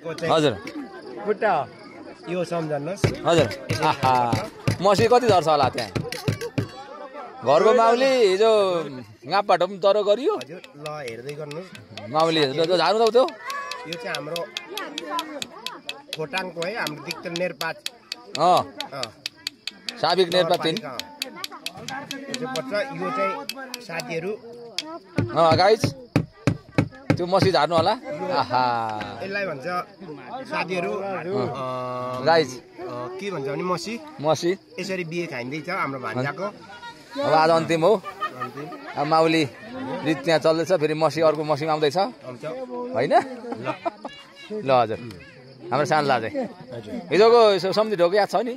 हजुर खुट्टा यो सम्झनुहोस् हजुर आहा मसी कति झर्छ होला त्यहाँ घरको माउली हिजो गापबाट पनि तर गरियो हजुर ल हेर्दै गर्नुहोस् माउली झार्नु त त्यो यो चाहिँ हाम्रो खोटाङको है हाम्रो दिक्क नेरपात साबिक नेरपात यो चाहिँ साथीहरू गाइज त्यो मसी झार्नु होला आहा यसलाई भन्छ साथीहरू गाइज के भन्छ भने मसी मसी यसरी बिहे खाइँदैछ हाम्रो भान्जाको अब आज अन्तिम हो अब माउली रित त्यहाँ चल्दैछ फेरि मसी अर्को मसीमा आउँदैछ होइन ल हजुर हाम्रो सानला चाहिँ हिजोको यसो सम्झिँदो याद छ नि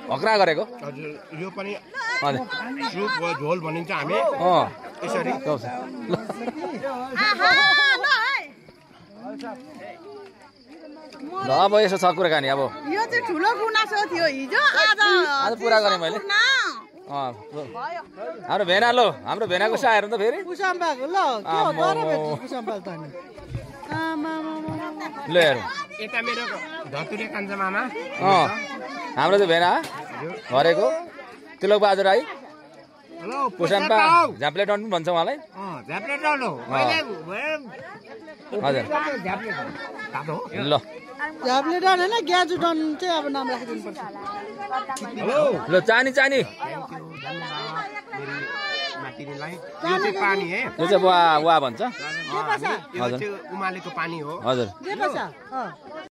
हक्रा गरेको हजुर यो पनि हजुर सुप वा झोल भनिन्छ हामी यसरी ल अब यसो छ कुराकानी अब यो चाहिँ ठुलो गुनासो थियो हिजो आज पुरा गरेँ मैले हाम्रो भेना लो हाम्रो भेनाको साहेर त फेरि ल हेरौँ यता मेरो धतुरे कान्छा मामा हाम्रो चाहिँ भेना घरेको तिलक बहादुर राई पुसाम्पा झाप्ले डन पनि भन्छ उहाँलाई हजुर ल झाप्ले डन होइन ग्याजु डन चाहिँ अब नाम राखिदिनु पर्छ ल चानी चानी यो चाहिँ पानी है यो चाहिँ वा वा भन्छ यो चाहिँ उमालेको पानी हो हजुर